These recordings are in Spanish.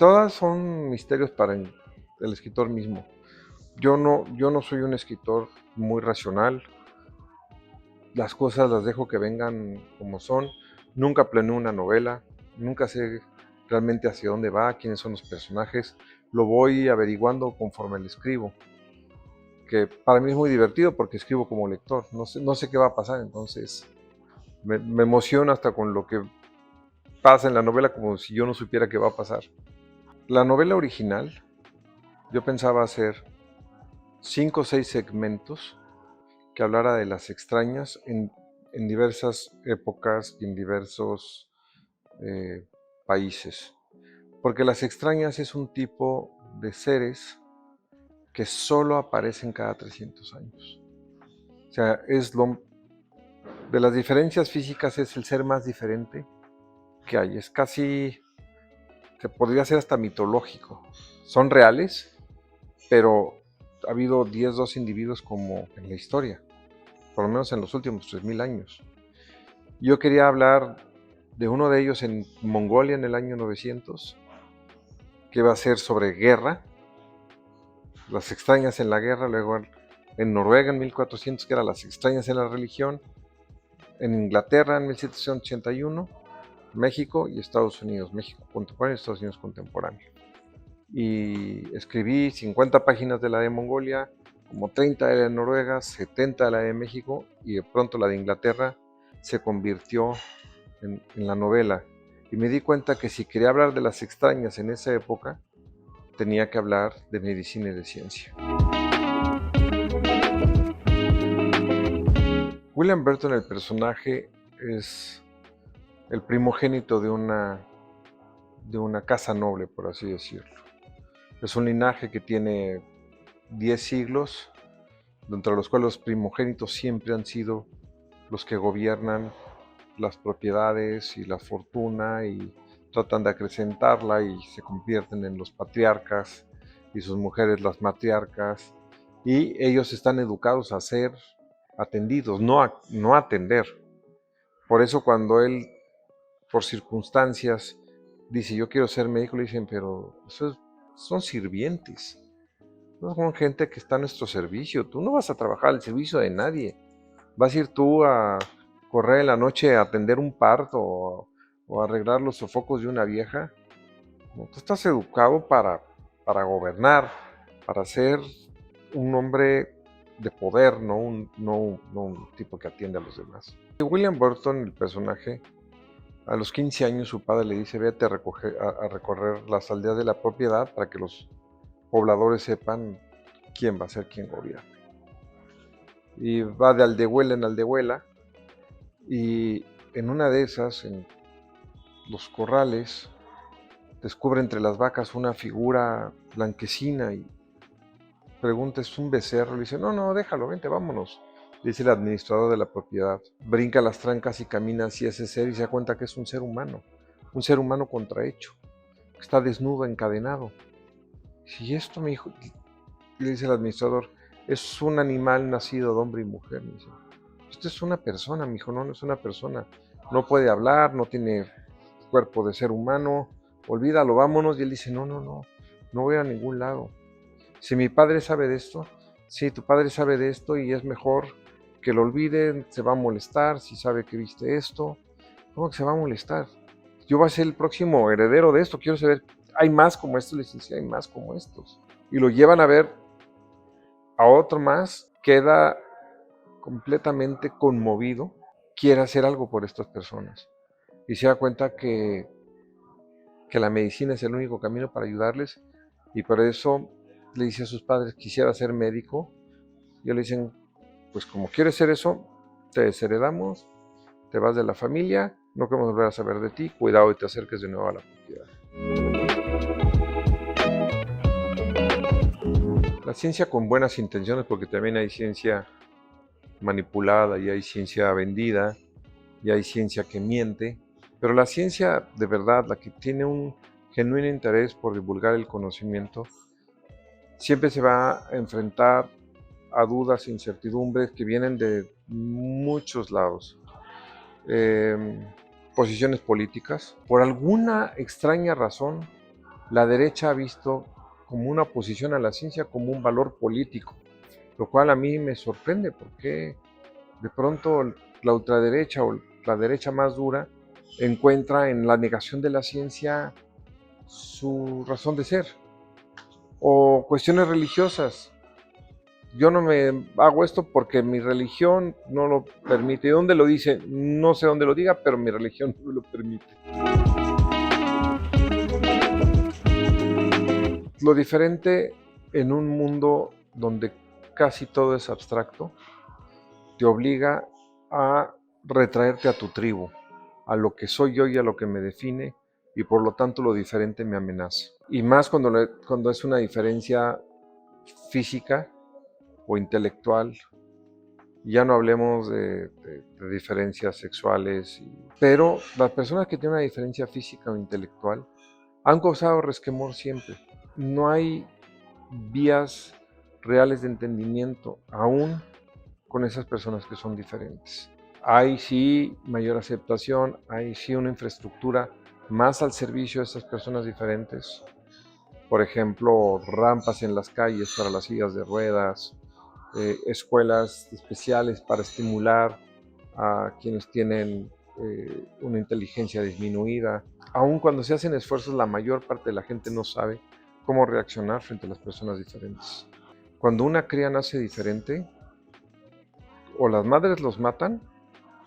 Todas son misterios para el escritor mismo. Yo no soy un escritor muy racional. Las cosas las dejo que vengan como son. Nunca planeo una novela. Nunca sé realmente hacia dónde va, quiénes son los personajes. Lo voy averiguando conforme le escribo. Que para mí es muy divertido porque escribo como lector. No sé qué va a pasar, entonces me emociona hasta con lo que pasa en la novela como si yo no supiera qué va a pasar. La novela original, yo pensaba hacer 5 o 6 segmentos que hablara de las extrañas en diversas épocas y en diversos eh, países. Porque las extrañas es un tipo de seres que solo aparecen cada 300 años. O sea, de las diferencias físicas es el ser más diferente que hay. Es casi, se podría ser hasta mitológico. Son reales, pero ha habido 10, 12 individuos como en la historia, por lo menos en los últimos 3000 años. Yo quería hablar de uno de ellos en Mongolia en el año 900, que va a ser sobre guerra, las extrañas en la guerra, luego en Noruega en 1400, que eran las extrañas en la religión, en Inglaterra en 1781, México y Estados Unidos, México contemporáneo y Estados Unidos contemporáneo. Y escribí 50 páginas de la de Mongolia, como 30 de la de Noruega, 70 de la de México, y de pronto la de Inglaterra se convirtió en la novela. Y me di cuenta que si quería hablar de las extrañas en esa época, tenía que hablar de medicina y de ciencia. William Burton, el personaje, es el primogénito de una casa noble, por así decirlo. Es un linaje que tiene 10 siglos, entre los cuales los primogénitos siempre han sido los que gobiernan las propiedades y la fortuna y tratan de acrecentarla y se convierten en los patriarcas y sus mujeres las matriarcas, y ellos están educados a ser atendidos, no a atender. Por eso cuando él, por circunstancias, dice yo quiero ser médico, le dicen pero son sirvientes, no son gente que está a nuestro servicio, tú no vas a trabajar al servicio de nadie, vas a ir tú a correr en la noche a atender un parto o arreglar los sofocos de una vieja. No, tú estás educado para gobernar, para ser un hombre de poder, no un tipo que atiende a los demás. William Burton, el personaje, a los 15 años su padre le dice vete a recorrer las aldeas de la propiedad para que los pobladores sepan quién va a ser quien gobierna. Y va de aldehuela en aldehuela, y en una de esas, en los corrales, descubre entre las vacas una figura blanquecina y pregunta, ¿es un becerro? Le dice, no, déjalo, vente, vámonos. Dice el administrador de la propiedad. Brinca las trancas y camina hacia ese ser y se da cuenta que es un ser humano contrahecho, que está desnudo, encadenado. Y esto, mi hijo, le dice el administrador, es un animal nacido de hombre y mujer. Me dice, esto es una persona, mi hijo, no es una persona. No puede hablar, no tiene cuerpo de ser humano, olvídalo, vámonos. Y él dice, no voy a ningún lado. Si mi padre sabe de esto, si tu padre sabe de esto y es mejor que lo olviden, se va a molestar si sabe que viste esto. ¿Cómo que se va a molestar? Yo voy a ser el próximo heredero de esto, quiero saber, ¿hay más como estos? Le dicen, sí, hay más como estos. Y lo llevan a ver a otro más, queda completamente conmovido, quiere hacer algo por estas personas. Y se da cuenta que la medicina es el único camino para ayudarles, y por eso le dice a sus padres, quisiera ser médico. Y ellos le dicen, pues como quieres ser eso, te desheredamos, te vas de la familia, no queremos volver a saber de ti, cuidado y te acerques de nuevo a la propiedad. La ciencia con buenas intenciones, porque también hay ciencia manipulada y hay ciencia vendida y hay ciencia que miente, pero la ciencia de verdad, la que tiene un genuino interés por divulgar el conocimiento, siempre se va a enfrentar a dudas e incertidumbres que vienen de muchos lados. Posiciones políticas. Por alguna extraña razón, La derecha ha visto como una oposición a la ciencia como un valor político, lo cual a mí me sorprende porque de pronto la ultraderecha o la derecha más dura encuentra en la negación de la ciencia su razón de ser. O cuestiones religiosas. Yo no me hago esto porque mi religión no lo permite. ¿Y dónde lo dice? No sé dónde lo diga, pero mi religión no lo permite. Lo diferente en un mundo donde casi todo es abstracto, te obliga a retraerte a tu tribu, a lo que soy yo y a lo que me define, y por lo tanto lo diferente me amenaza. Y más cuando es una diferencia física o intelectual, ya no hablemos de diferencias sexuales, pero las personas que tienen una diferencia física o intelectual han causado resquemor siempre. No hay vías reales de entendimiento aún con esas personas que son diferentes. Hay sí mayor aceptación, hay sí una infraestructura más al servicio de esas personas diferentes. Por ejemplo, rampas en las calles para las sillas de ruedas, escuelas especiales para estimular a quienes tienen una inteligencia disminuida. Aun cuando se hacen esfuerzos, la mayor parte de la gente no sabe cómo reaccionar frente a las personas diferentes. Cuando una cría nace diferente, o las madres los matan,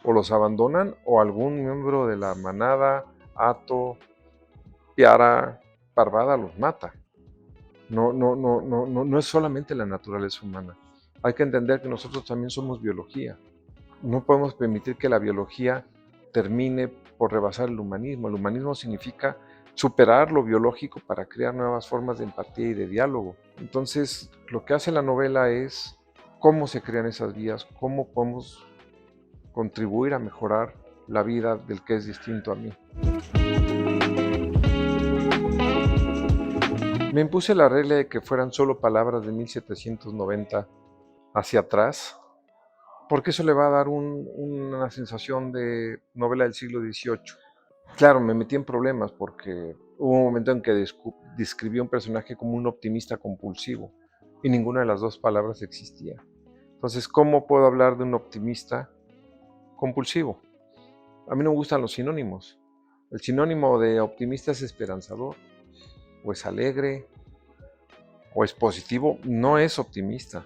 o los abandonan, o algún miembro de la manada, hato, piara, parvada los mata. No es solamente la naturaleza humana. Hay que entender que nosotros también somos biología. No podemos permitir que la biología termine por rebasar el humanismo. El humanismo significa superar lo biológico para crear nuevas formas de empatía y de diálogo. Entonces, lo que hace la novela es cómo se crean esas vías, cómo podemos contribuir a mejorar la vida del que es distinto a mí. Me impuse la regla de que fueran solo palabras de 1790 hacia atrás, porque eso le va a dar una sensación de novela del siglo XVIII. Claro, me metí en problemas porque hubo un momento en que describí a un personaje como un optimista compulsivo y ninguna de las dos palabras existía. Entonces, ¿cómo puedo hablar de un optimista compulsivo? A mí no me gustan los sinónimos. El sinónimo de optimista es esperanzador, o es alegre, o es positivo, no es optimista.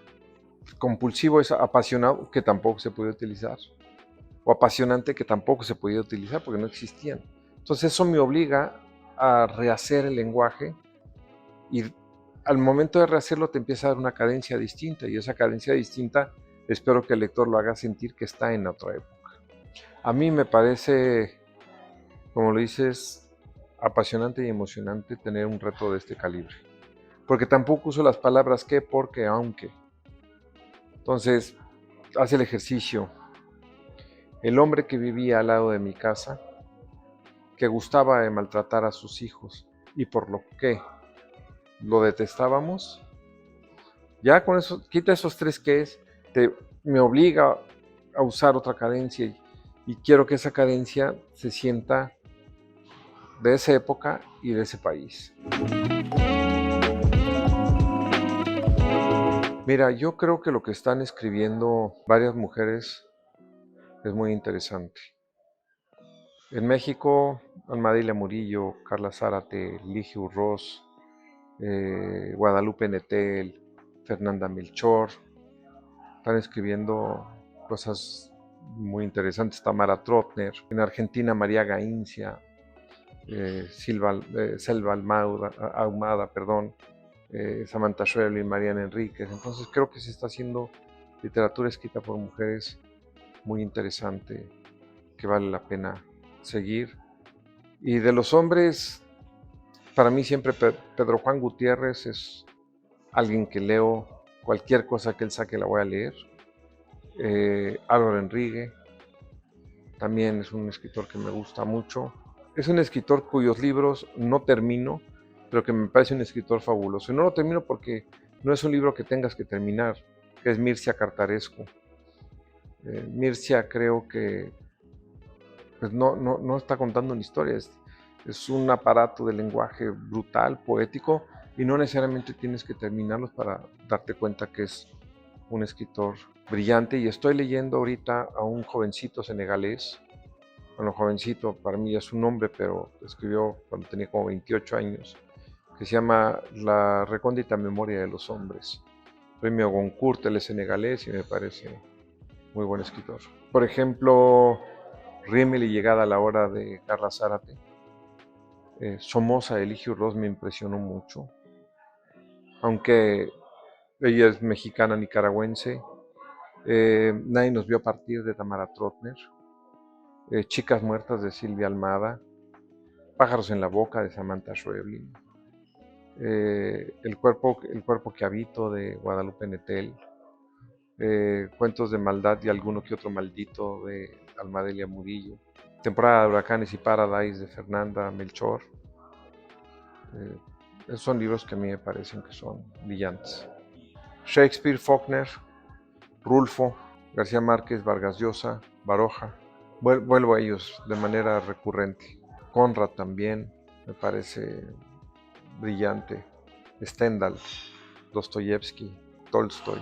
Compulsivo es apasionado, que tampoco se puede utilizar, o apasionante, que tampoco se podía utilizar porque no existían. Entonces eso me obliga a rehacer el lenguaje y al momento de rehacerlo te empieza a dar una cadencia distinta y esa cadencia distinta espero que el lector lo haga sentir que está en otra época. A mí me parece, como lo dices, apasionante y emocionante tener un reto de este calibre, porque tampoco uso las palabras que, porque, aunque. Entonces, hace el ejercicio. El hombre que vivía al lado de mi casa, que gustaba de maltratar a sus hijos y por lo que lo detestábamos, ya con eso, quita esos tres qués, me obliga a usar otra cadencia y quiero que esa cadencia se sienta de esa época y de ese país. Mira, yo creo que lo que están escribiendo varias mujeres es muy interesante. En México, Almadilia Murillo, Carla Zárate, Ligia Urroz, Guadalupe Nettel, Fernanda Melchor, están escribiendo cosas muy interesantes. Tamara Trotner, en Argentina María Gaincia, Selva Ahumada, Samantha Schweblin, Mariana Enríquez. Entonces creo que se está haciendo literatura escrita por mujeres muy interesante, que vale la pena seguir. Y de los hombres, para mí siempre Pedro Juan Gutiérrez es alguien que leo, cualquier cosa que él saque la voy a leer. Álvaro Enrique también es un escritor que me gusta mucho. Es un escritor cuyos libros no termino, pero que me parece un escritor fabuloso. Y no lo termino porque no es un libro que tengas que terminar, que es Mircea Cartarescu. Mircea creo que pues no está contando una historia, Es un aparato de lenguaje brutal, poético, y no necesariamente tienes que terminarlos para darte cuenta que es un escritor brillante. Y estoy leyendo ahorita a un jovencito senegalés. Bueno, jovencito, para mí es un hombre, pero escribió cuando tenía como 28 años, que se llama La recóndita memoria de los hombres. Premio Goncourt, él es senegalés y me parece muy buen escritor. Por ejemplo, Rimmel y Llegada a la hora de Carla Zárate. Somoza de Eligio Ross me impresionó mucho, aunque ella es mexicana nicaragüense. Nadie nos vio partir de Tamara Trotner. Chicas muertas de Silvia Almada. Pájaros en la boca de Samantha Schweblin. El cuerpo que habito de Guadalupe Nettel. Cuentos de maldad y alguno que otro maldito de Almadelia Murillo. Temporada de huracanes y Paradise de Fernanda Melchor. Esos son libros que a mí me parecen que son brillantes. Shakespeare, Faulkner, Rulfo, García Márquez, Vargas Llosa, Baroja. Vuelvo a ellos de manera recurrente. Conrad también me parece brillante. Stendhal, Dostoyevsky, Tolstoy.